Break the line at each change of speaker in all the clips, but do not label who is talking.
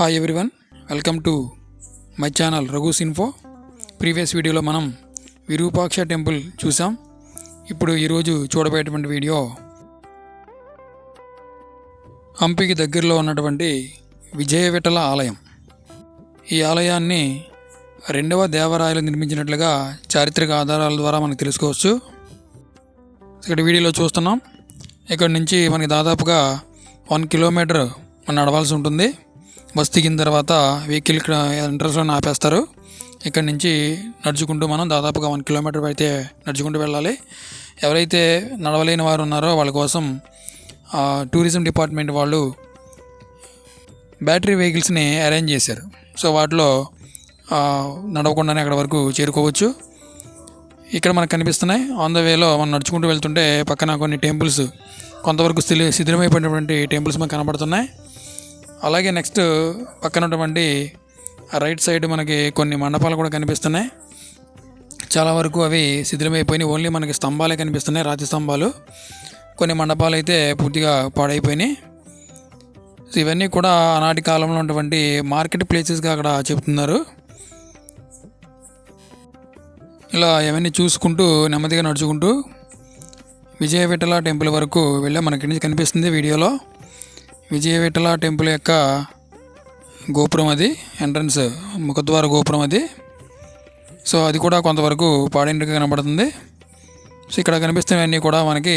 Hi everyone, welcome to my channel Raghu's info. Previous వీడియోలో మనం Virupaksha temple చూసాం. ఇప్పుడు ఈరోజు చూడబోయేటువంటి వీడియో హంపీకి దగ్గరలో ఉన్నటువంటి విజయ విఠల ఆలయం. ఈ ఆలయాన్ని రెండవ దేవరాయలు నిర్మించినట్లుగా చారిత్రక ఆధారాల ద్వారా మనకు తెలుసుకోవచ్చు. ఇక్కడ వీడియోలో చూస్తున్నాం. ఇక్కడ నుంచి మనకి దాదాపుగా 1 కిలోమీటర్ మనం నడవాల్సి ఉంటుంది. బస్ దిగిన తర్వాత వెహికల్ ఎంట్రన్స్లో ఆపేస్తారు. ఇక్కడ నుంచి నడుచుకుంటూ మనం దాదాపుగా 1 కిలోమీటర్ అయితే నడుచుకుంటూ వెళ్ళాలి. ఎవరైతే నడవలేని వారు ఉన్నారో వాళ్ళ కోసం టూరిజం డిపార్ట్మెంట్ వాళ్ళు బ్యాటరీ వెహికల్స్ని అరేంజ్ చేశారు. సో వాటిలో నడవకుండానే అక్కడ వరకు చేరుకోవచ్చు. ఇక్కడ మనకు కనిపిస్తున్నాయి. ఆన్ ద వేలో మనం నడుచుకుంటూ వెళ్తుంటే పక్కన కొన్ని టెంపుల్స్, కొంతవరకు శిథిలమైపోయినటువంటి టెంపుల్స్ మనకు కనబడుతున్నాయి. అలాగే నెక్స్ట్ పక్కన ఉన్నటువంటి రైట్ సైడ్ మనకి కొన్ని మండపాలు కూడా కనిపిస్తున్నాయి. చాలా వరకు అవి శిథిలమైపోయినాయి. ఓన్లీ మనకి స్తంభాలే కనిపిస్తున్నాయి, రాతి స్తంభాలు. కొన్ని మండపాలు అయితే పూర్తిగా పాడైపోయినాయి. ఇవన్నీ కూడా ఆనాటి కాలంలో ఉన్నటువంటి మార్కెట్ ప్లేసెస్గా అక్కడ చెప్తున్నారు. ఇలా ఇవన్నీ చూసుకుంటూ నెమ్మదిగా నడుచుకుంటూ విజయ విఠల టెంపుల్ వరకు వెళ్ళా. మనకి కనిపిస్తుంది వీడియోలో. విజయ విఠల టెంపుల్ యొక్క గోపురం, అది ఎంట్రన్స్ ముఖద్వార గోపురం అది. సో అది కూడా కొంతవరకు పాడైనట్టుగా కనబడుతుంది. సో ఇక్కడ కనిపిస్తున్నవన్నీ కూడా మనకి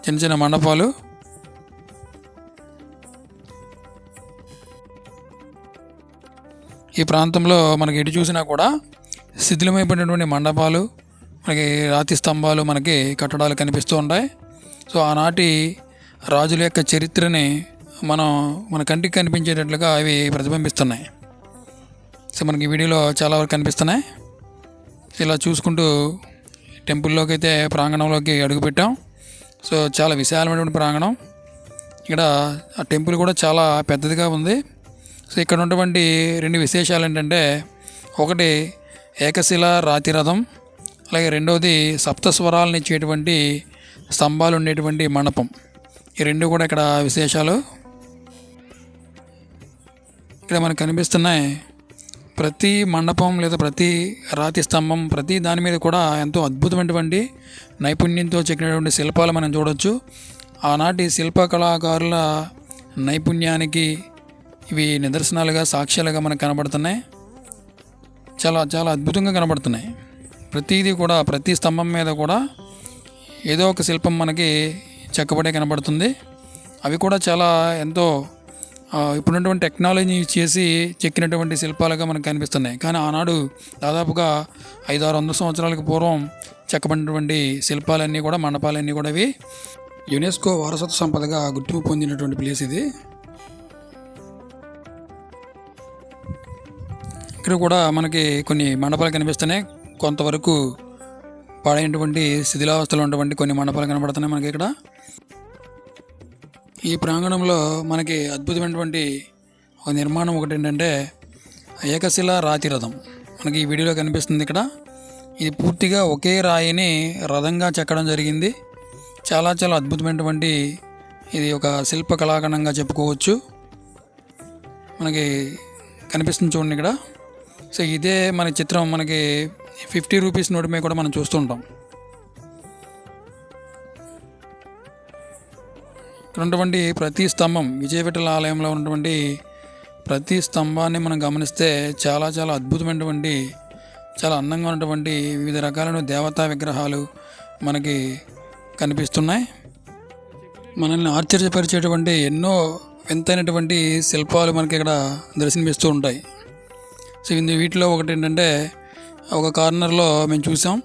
చిన్న చిన్న మండపాలు. ఈ ప్రాంతంలో మనకి ఎటు చూసినా కూడా శిథిలమైపోయినటువంటి మండపాలు, మనకి రాతి స్తంభాలు, మనకి కట్టడాలు కనిపిస్తూ ఉంటాయి. సో ఆనాటి రాజుల యొక్క చరిత్రని మన కంటికి కనిపించేటట్లుగా అవి ప్రతిబింబిస్తున్నాయి. సో మనకి వీడియోలో చాలా వరకు కనిపిస్తున్నాయి. ఇలా చూసుకుంటూ టెంపుల్లోకి అయితే ప్రాంగణంలోకి అడుగుపెట్టాం. సో చాలా విశాలమైనటువంటి ప్రాంగణం. ఇక్కడ ఆ టెంపుల్ కూడా చాలా పెద్దదిగా ఉంది. సో ఇక్కడ ఉన్నటువంటి 2 విశేషాలు ఏంటంటే, ఒకటి ఏకశిల రాతి రథం, అలాగే రెండవది సప్తస్వరాలను ఇచ్చేటువంటి స్తంభాలు ఉండేటువంటి మండపం. ఈ 2 కూడా ఇక్కడ విశేషాలు. ఇక్కడ మనకు కనిపిస్తున్నాయి. ప్రతి మండపం లేదా ప్రతి రాతి స్తంభం, ప్రతి దాని మీద కూడా ఎంతో అద్భుతమైనటువంటి నైపుణ్యంతో చెక్కినటువంటి శిల్పాలు మనం చూడవచ్చు. ఆనాటి శిల్పకళాకారుల నైపుణ్యానికి ఇవి నిదర్శనాలుగా, సాక్ష్యాలుగా మనకు కనబడుతున్నాయి. చాలా చాలా అద్భుతంగా కనబడుతున్నాయి. ప్రతిదీ కూడా, ప్రతి స్తంభం మీద కూడా ఏదో ఒక శిల్పం మనకి చెక్కబడే కనబడుతుంది. అవి కూడా చాలా ఎంతో ఇప్పుడున్నటువంటి టెక్నాలజీ యూజ్ చేసి చెక్కినటువంటి శిల్పాలుగా మనకు కనిపిస్తున్నాయి. కానీ ఆనాడు దాదాపుగా 500-600 సంవత్సరాలకు పూర్వం చెక్కబడినటువంటి శిల్పాలన్నీ కూడా, మండపాలన్నీ కూడా ఇవి యునెస్కో వారసత్వ సంపదగా గుర్తింపు పొందినటువంటి ప్లేస్ ఇది. ఇక్కడ కూడా మనకి కొన్ని మండపాలు కనిపిస్తున్నాయి. కొంతవరకు పాడైనటువంటి శిథిలావస్థలో ఉన్నటువంటి కొన్ని మండపాలు కనబడుతున్నాయి మనకి ఇక్కడ. ఈ ప్రాంగణంలో మనకి అద్భుతమైనటువంటి ఒక నిర్మాణం ఒకటి ఏంటంటే ఏకశిల రాతి రథం మనకి ఈ వీడియోలో కనిపిస్తుంది. ఇక్కడ ఇది పూర్తిగా ఒకే రాయిని రథంగా చెక్కడం జరిగింది. చాలా చాలా అద్భుతమైనటువంటి ఇది ఒక శిల్ప కళాఖండంగా చెప్పుకోవచ్చు. మనకి కనిపిస్తుంది చూడండి ఇక్కడ. సో ఇదే మన చిత్రం మనకి 50 రూపీస్ నోటు మీద కూడా మనం చూస్తుంటాం. ఇక్కడ ఉన్నటువంటి ప్రతి స్తంభం, విజయ విఠల ఆలయంలో ఉన్నటువంటి ప్రతి స్తంభాన్ని మనం గమనిస్తే చాలా చాలా అద్భుతమైనటువంటి, చాలా అందంగా ఉన్నటువంటి వివిధ రకాలైన దేవతా విగ్రహాలు మనకి కనిపిస్తున్నాయి. మనల్ని ఆశ్చర్యపరిచేటువంటి ఎన్నో వింతైనటువంటి శిల్పాలు మనకి ఇక్కడ దర్శనమిస్తూ ఉంటాయి. సో వీటిలో ఒకటి ఏంటంటే, ఒక కార్నర్లో మేము చూసాం.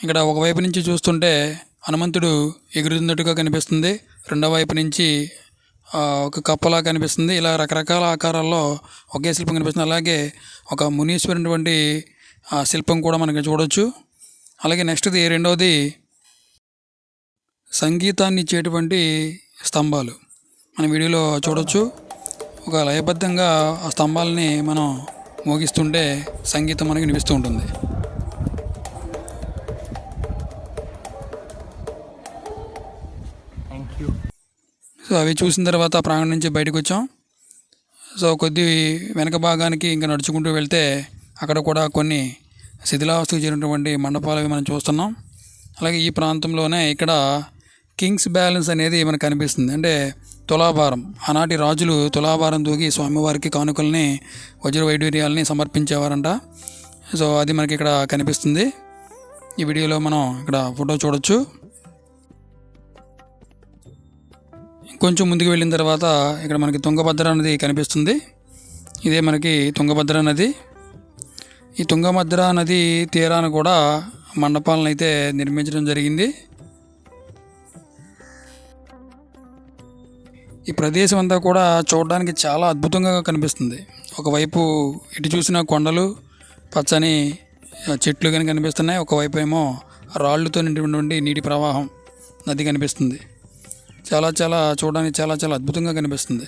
ఇక్కడ ఒకవైపు నుంచి చూస్తుంటే హనుమంతుడు ఎగురుతున్నట్టుగా కనిపిస్తుంది. రెండో వైపు నుంచి ఒక కప్పలా కనిపిస్తుంది. ఇలా రకరకాల ఆకారాల్లో ఒకే శిల్పం కనిపిస్తుంది. అలాగే ఒక మునీశ్వరునటువంటి శిల్పం కూడా మనకి చూడవచ్చు. అలాగే నెక్స్ట్ది రెండవది సంగీతాన్ని ఇచ్చేటువంటి స్తంభాలు మన వీడియోలో చూడవచ్చు. ఒక లయబద్ధంగా ఆ స్తంభాలని మనం మోగిస్తుంటే సంగీతం మనకి వినిపిస్తూ ఉంటుంది. సో అవి చూసిన తర్వాత ప్రాంగణం నుంచి బయటకు వచ్చాం. సో కొద్ది వెనక భాగానికి ఇంకా నడుచుకుంటూ వెళ్తే అక్కడ కూడా కొన్ని శిథిలావస్థకు చేరినటువంటి మండపాలు అవి మనం చూస్తున్నాం. అలాగే ఈ ప్రాంతంలోనే ఇక్కడ కింగ్స్ బ్యాలెన్స్ అనేది మనకు కనిపిస్తుంది. అంటే తులాభారం, ఆనాటి రాజులు తులాభారం తూగి స్వామివారికి కానుకల్ని వజ్ర వైడూర్యాలని సమర్పించేవారంట. సో అది మనకి ఇక్కడ కనిపిస్తుంది. ఈ వీడియోలో మనం ఇక్కడ ఫోటో చూడొచ్చు. కొంచెం ముందుకు వెళ్ళిన తర్వాత ఇక్కడ మనకి తుంగభద్ర నది కనిపిస్తుంది. ఇదే మనకి తుంగభద్ర నది. ఈ తుంగభద్ర నది తీరాన కూడా మండపాలను అయితే నిర్మించడం జరిగింది. ఈ ప్రదేశం అంతా కూడా చూడడానికి చాలా అద్భుతంగా కనిపిస్తుంది. ఒకవైపు ఇటు చూసిన కొండలు, పచ్చని చెట్లు కానీ కనిపిస్తున్నాయి. ఒకవైపు ఏమో రాళ్ళతో నిండినటువంటి నీటి ప్రవాహం నది కనిపిస్తుంది. చాలా చాలా చూడడానికి చాలా చాలా అద్భుతంగా కనిపిస్తుంది.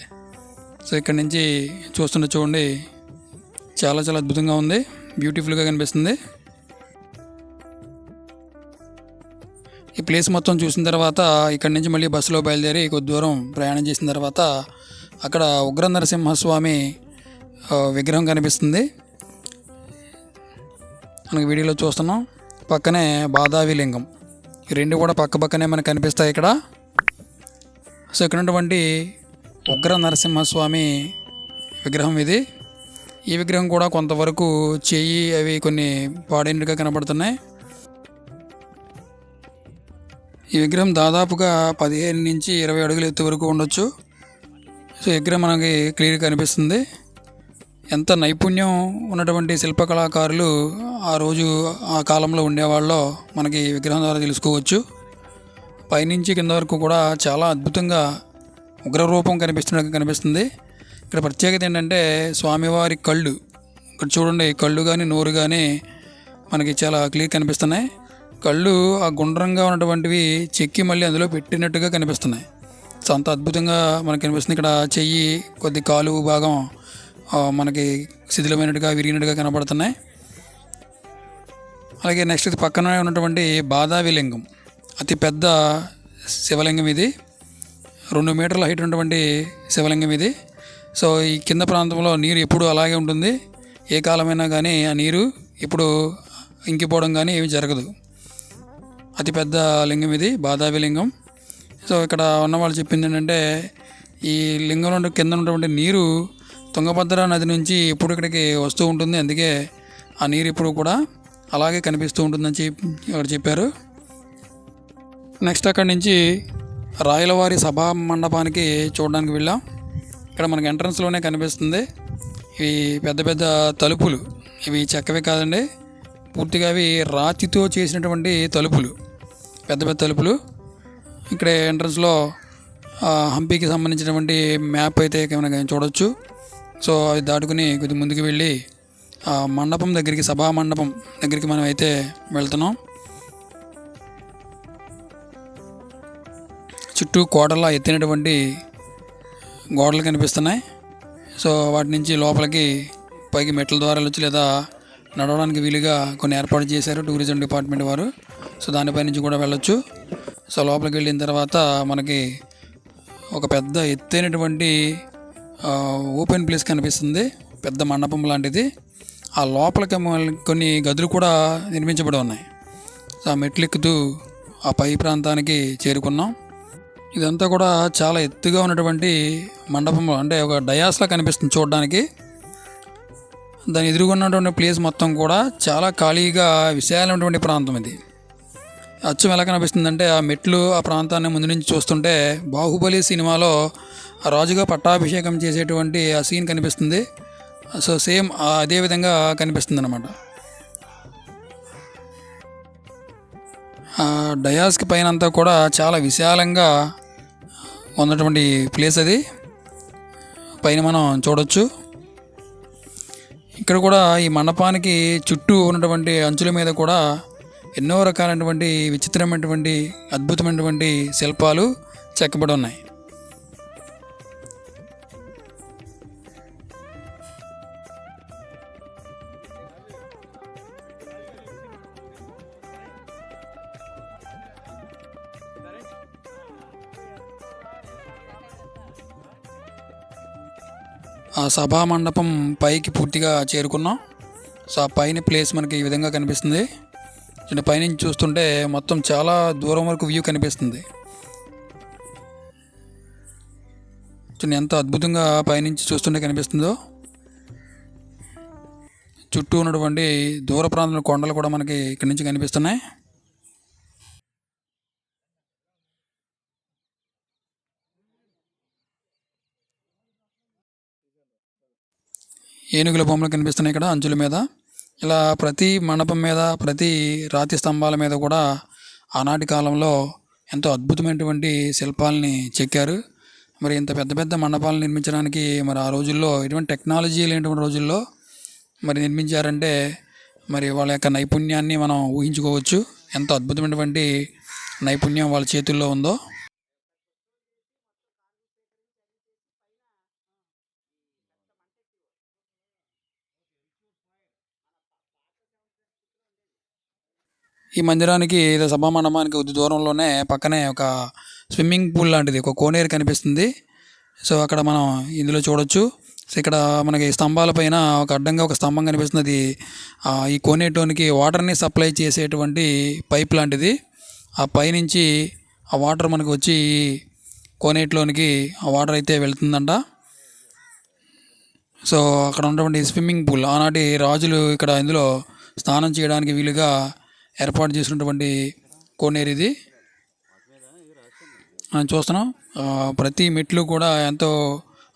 సో ఇక్కడ నుంచి చూడండి, చాలా చాలా అద్భుతంగా ఉంది, బ్యూటిఫుల్గా కనిపిస్తుంది. ఈ ప్లేస్ మొత్తం చూసిన తర్వాత ఇక్కడ నుంచి మళ్ళీ బస్సులో బయలుదేరి కొద్ది దూరం ప్రయాణం చేసిన తర్వాత అక్కడ ఉగ్ర నరసింహస్వామి విగ్రహం కనిపిస్తుంది. మనకి వీడియోలో చూస్తున్నాం. పక్కనే బాదావి లింగం, ఈ రెండు కూడా పక్క పక్కనే మనకు కనిపిస్తాయి ఇక్కడ. సో ఇక్కడ ఉన్నటువంటి ఉగ్ర నరసింహస్వామి విగ్రహం ఇది. ఈ విగ్రహం కూడా కొంతవరకు చెయ్యి అవి కొన్ని పాడైనట్టుగా కనబడుతున్నాయి. ఈ విగ్రహం దాదాపుగా 15 నుంచి 20 అడుగుల ఎత్తు వరకు ఉండొచ్చు. సో విగ్రహం మనకి క్లియర్గా కనిపిస్తుంది. ఎంత నైపుణ్యం ఉన్నటువంటి శిల్పకళాకారులు ఆ రోజు ఆ కాలంలో ఉండేవాళ్ళో మనకి విగ్రహం ద్వారా తెలుసుకోవచ్చు. పైనుంచి కింద వరకు కూడా చాలా అద్భుతంగా ఉగ్రరూపం కనిపిస్తున్నట్టు కనిపిస్తుంది. ఇక్కడ ప్రత్యేకత ఏంటంటే స్వామివారి కళ్ళు, ఇక్కడ చూడండి, కళ్ళు కానీ నోరు కానీ మనకి చాలా క్లియర్ కనిపిస్తున్నాయి. కళ్ళు ఆ గుండ్రంగా ఉన్నటువంటివి చెక్కి మళ్ళీ అందులో పెట్టినట్టుగా కనిపిస్తున్నాయి. సో అంత అద్భుతంగా మనకు కనిపిస్తుంది. ఇక్కడ చెయ్యి, కొద్ది కాలు భాగం మనకి శిథిలమైనట్టుగా విరిగినట్టుగా కనబడుతున్నాయి. అలాగే నెక్స్ట్ పక్కన ఉన్నటువంటి బాదావి లింగం, అతి పెద్ద శివలింగం ఇది. 2 మీటర్ల హైట్ ఉన్నటువంటి శివలింగం ఇది. సో ఈ కింద ప్రాంతంలో నీరు ఎప్పుడు అలాగే ఉంటుంది. ఏ కాలమైనా కానీ ఆ నీరు ఇప్పుడు ఇంకిపోవడం కానీ ఏమి జరగదు. అతిపెద్ద లింగం ఇది, బాదావి లింగం. సో ఇక్కడ ఉన్న వాళ్ళు చెప్పింది ఏంటంటే ఈ లింగంలో కింద ఉన్నటువంటి నీరు తుంగభద్ర నది నుంచి ఎప్పుడు ఇక్కడికి వస్తూ ఉంటుంది. అందుకే ఆ నీరు ఇప్పుడు కూడా అలాగే కనిపిస్తూ ఉంటుందని ఇక్కడ చెప్పారు. నెక్స్ట్ అక్కడి నుంచి రాయలవారి సభా మండపానికి చూడడానికి వెళ్ళాం. ఇక్కడ మనకి ఎంట్రన్స్లోనే కనిపిస్తుంది. ఇవి పెద్ద పెద్ద తలుపులు, ఇవి చెక్కవి కాదండి, పూర్తిగా అవి రాతితో చేసినటువంటి తలుపులు, పెద్ద పెద్ద తలుపులు. ఇక్కడ ఎంట్రన్స్లో హంపీకి సంబంధించినటువంటి మ్యాప్ అయితే మనం చూడవచ్చు. సో అది దాటుకుని కొద్ది ముందుకు వెళ్ళి ఆ మండపం దగ్గరికి, సభా మండపం దగ్గరికి మనం అయితే వెళ్తున్నాం. చుట్టూ కోటలా ఎత్తినటువంటి గోడలు కనిపిస్తున్నాయి. సో వాటి నుంచి లోపలికి పైకి మెట్ల ద్వారా వెళ్ళొచ్చు, లేదా నడవడానికి వీలుగా కొన్ని ఏర్పాటు చేశారు టూరిజం డిపార్ట్మెంట్ వారు. సో దానిపై నుంచి కూడా వెళ్ళొచ్చు. సో లోపలికి వెళ్ళిన తర్వాత మనకి ఒక పెద్ద ఎత్తైనటువంటి ఓపెన్ ప్లేస్ కనిపిస్తుంది, పెద్ద మండపం లాంటిది. ఆ లోపలికి కొన్ని గదులు కూడా నిర్మించబడి ఉన్నాయి. సో ఆ మెట్లెక్కుతూ ఆ పై ప్రాంతానికి చేరుకున్నాం. ఇదంతా కూడా చాలా ఎత్తుగా ఉన్నటువంటి మండపం, అంటే ఒక డయాస్లా కనిపిస్తుంది చూడడానికి. దాని ఎదురుగున్నటువంటి ప్లేస్ మొత్తం కూడా చాలా ఖాళీగా విశాలమైనటువంటి ప్రాంతం ఇది. అచ్చం ఎలా కనిపిస్తుందంటే ఆ మెట్లు, ఆ ప్రాంతాన్ని ముందు నుంచి చూస్తుంటే బాహుబలి సినిమాలో ఆ రాజుగా పట్టాభిషేకం చేసేటువంటి ఆ సీన్ కనిపిస్తుంది. సో సేమ్ అదే విధంగా కనిపిస్తుంది అన్నమాట. డయాస్కి పైన అంతా కూడా చాలా విశాలంగా ఉన్నటువంటి ప్లేస్ అది, పైన మనం చూడొచ్చు. ఇక్కడ కూడా ఈ మండపానికి చుట్టూ ఉన్నటువంటి అంచుల మీద కూడా ఎన్నో రకాలైనటువంటి విచిత్రమైనటువంటి అద్భుతమైనటువంటి శిల్పాలు చెక్కబడి ఉన్నాయి. ఆ సభా మండపం పైకి పూర్తిగా చేరుకున్నాం. సో ఆ పైన ప్లేస్ మనకి ఈ విధంగా కనిపిస్తుంది. చిన్న పైనుంచి చూస్తుంటే మొత్తం చాలా దూరం వరకు వ్యూ కనిపిస్తుంది. చూడండి ఎంత అద్భుతంగా పైనుంచి చూస్తుంటే కనిపిస్తుందో. చుట్టూ ఉన్నటువంటి దూర ప్రాంతంలో కొండలు కూడా మనకి ఇక్కడి నుంచి కనిపిస్తున్నాయి. ఏనుగుల బొమ్మలు కనిపిస్తున్నాయి ఇక్కడ అంచుల మీద. ఇలా ప్రతి మండపం మీద, ప్రతి రాతి స్తంభాల మీద కూడా ఆనాటి కాలంలో ఎంతో అద్భుతమైనటువంటి శిల్పాలని చెక్కారు. మరి ఇంత పెద్ద పెద్ద మండపాలను నిర్మించడానికి మరి ఆ రోజుల్లో ఎటువంటి టెక్నాలజీ లేనటువంటి రోజుల్లో మరి నిర్మించారంటే మరి వాళ్ళ యొక్క నైపుణ్యాన్ని మనం ఊహించుకోవచ్చు. ఎంత అద్భుతమైనటువంటి నైపుణ్యం వాళ్ళ చేతుల్లో ఉందో. ఈ మందిరానికి సభా మండపానికి కొద్ది దూరంలోనే పక్కనే ఒక స్విమ్మింగ్ పూల్ లాంటిది, ఒక కోనేరు కనిపిస్తుంది. సో అక్కడ మనం ఇందులో చూడొచ్చు. సో ఇక్కడ మనకి స్తంభాల పైన ఒక అడ్డంగా ఒక స్తంభం కనిపిస్తుంది. అది ఈ కోనేరులోనికి వాటర్ని సప్లై చేసేటువంటి పైప్ లాంటిది. ఆ పైనుంచి ఆ వాటర్ మనకు వచ్చి కోనేరులోనికి ఆ వాటర్ అయితే వెళ్తుందంట. సో అక్కడ ఉన్నటువంటి స్విమ్మింగ్ పూల్ ఆనాటి రాజులు ఇక్కడ ఇందులో స్నానం చేయడానికి వీలుగా ఏర్పాటు చేసినటువంటి కోనేరు ఇది. మనం చూస్తున్నాం ప్రతి మెట్లు కూడా ఎంతో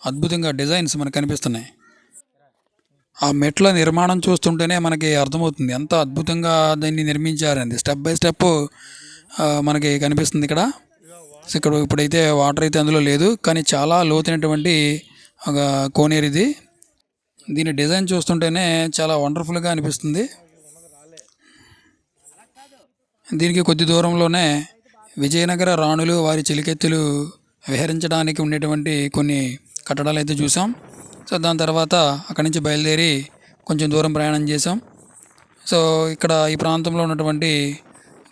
అద్భుతంగా డిజైన్స్ మనకు కనిపిస్తున్నాయి. ఆ మెట్ల నిర్మాణం చూస్తుంటేనే మనకి అర్థమవుతుంది ఎంత అద్భుతంగా దాన్ని నిర్మించారండి. స్టెప్ బై స్టెప్ మనకి కనిపిస్తుంది ఇక్కడ. సో ఇక్కడ ఇప్పుడైతే వాటర్ అయితే అందులో లేదు, కానీ చాలా లోతైనటువంటి ఒక కోనేరు ఇది. దీని డిజైన్ చూస్తుంటేనే చాలా వండర్ఫుల్గా అనిపిస్తుంది. దీనికి కొద్ది దూరంలోనే విజయనగర రాణులు, వారి చెలికెత్తులు విహరించడానికి ఉండేటువంటి కొన్ని కట్టడాలు అయితే చూసాం. సో దాని తర్వాత అక్కడి నుంచి బయలుదేరి కొంచెం దూరం ప్రయాణం చేసాం. సో ఇక్కడ ఈ ప్రాంతంలో ఉన్నటువంటి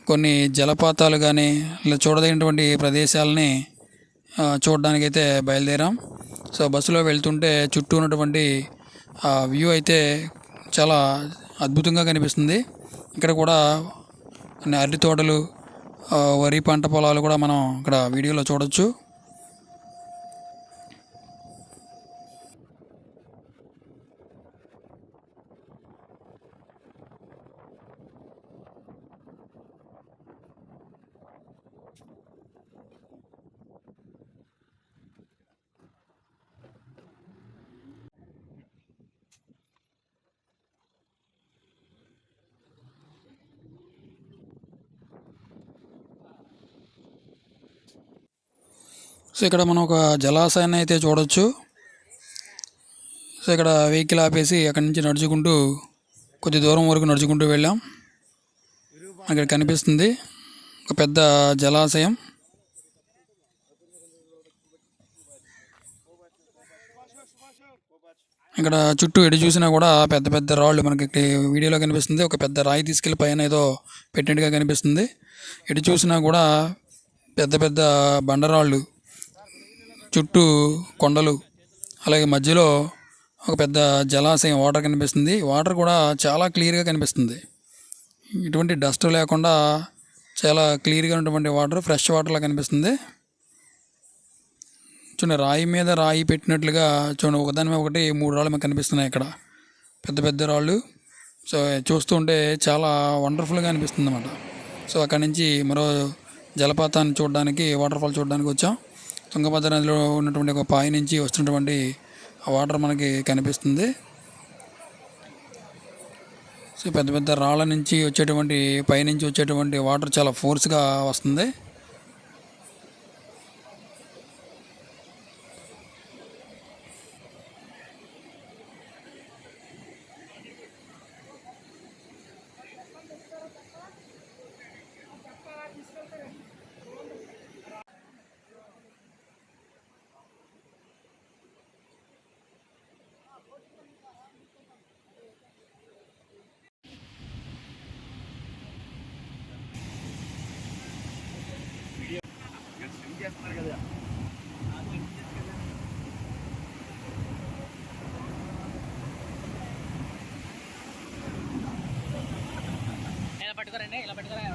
కొన్ని జలపాతాలు కానీ ఇలా చూడదగినటువంటి ప్రదేశాలని చూడడానికైతే బయలుదేరాం. సో బస్సులో వెళ్తుంటే చుట్టూ ఉన్నటువంటి వ్యూ అయితే చాలా అద్భుతంగా కనిపిస్తుంది. ఇక్కడ కూడా కొన్ని అరటి తోటలు, వరి పంట పొలాలు కూడా మనం ఇక్కడ వీడియోలో చూడొచ్చు. సో ఇక్కడ మనం ఒక జలాశయాన్ని అయితే చూడొచ్చు. సో ఇక్కడ వెహికల్ ఆపేసి అక్కడి నుంచి నడుచుకుంటూ కొద్ది దూరం వరకు నడుచుకుంటూ వెళ్ళాం. అక్కడ కనిపిస్తుంది ఒక పెద్ద జలాశయం. ఇక్కడ చుట్టూ ఎటు చూసినా కూడా పెద్ద పెద్ద రాళ్ళు మనకి వీడియోలో కనిపిస్తుంది. ఒక పెద్ద రాయి తీసుకెళ్ళి పైన ఏదో పెట్టినట్టుగా కనిపిస్తుంది. ఎటు చూసినా కూడా పెద్ద పెద్ద బండరాళ్ళు, చుట్టూ కొండలు, అలాగే మధ్యలో ఒక పెద్ద జలాశయం వాటర్ కనిపిస్తుంది. వాటర్ కూడా చాలా క్లియర్గా కనిపిస్తుంది. ఎటువంటి డస్ట్ లేకుండా చాలా క్లియర్గా ఉన్నటువంటి వాటర్, ఫ్రెష్ వాటర్లా కనిపిస్తుంది. చూడండి రాయి మీద రాయి పెట్టినట్లుగా చూడండి, ఒకదాని మీద ఒకటి 3 రాళ్ళు మనకు కనిపిస్తున్నాయి ఇక్కడ, పెద్ద పెద్ద రాళ్ళు. సో చూస్తూ ఉంటే చాలా వండర్ఫుల్గా అనిపిస్తుంది అన్నమాట. సో అక్కడి నుంచి మరో జలపాతాన్ని చూడడానికి, వాటర్ ఫాల్ చూడడానికి వచ్చాం. తుంగభద్ర నదిలో ఉన్నటువంటి ఒక పాయి నుంచి వస్తున్నటువంటి ఆ వాటర్ మనకి కనిపిస్తుంది. సో పెద్ద పెద్ద రాళ్ళ నుంచి వచ్చేటువంటి, పైనుంచి వచ్చేటువంటి వాటర్ చాలా ఫోర్స్గా వస్తుంది.
పట్టుకోరండి, ఇలా పట్టుకోరా.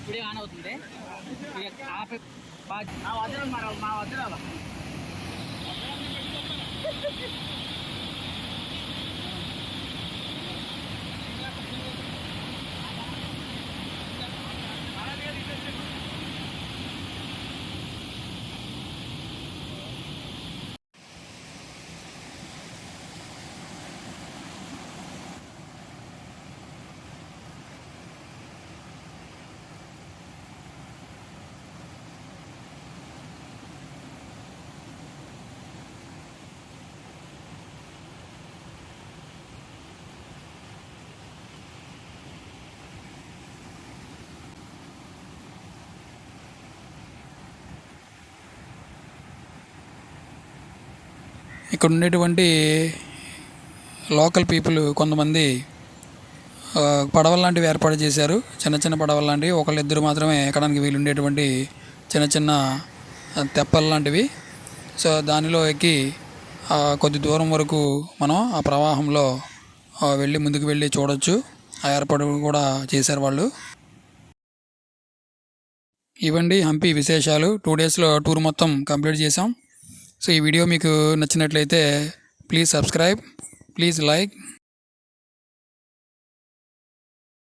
వీడియో ఆన్ అవుతుంది. మా వద్ద మా వద్ద
ఇక్కడ ఉండేటువంటి లోకల్ పీపుల్ కొంతమంది పడవలు లాంటివి ఏర్పాటు చేశారు. చిన్న చిన్న పడవలు లాంటివి, ఒకళ్ళిద్దరు మాత్రమే ఎక్కడానికి వీలు ఉండేటువంటి చిన్న చిన్న తెప్పలు లాంటివి. సో దానిలో ఎక్కి కొద్ది దూరం వరకు మనం ఆ ప్రవాహంలో వెళ్ళి ముందుకు వెళ్ళి చూడొచ్చు. ఆ ఏర్పాటు కూడా చేశారు వాళ్ళు. ఇవండి హంపి విశేషాలు. 2 డేస్లో టూర్ మొత్తం కంప్లీట్ చేసాం. సో ఈ వీడియో మీకు నచ్చినట్లయితే ప్లీజ్ సబ్స్క్రైబ్, ప్లీజ్ లైక్.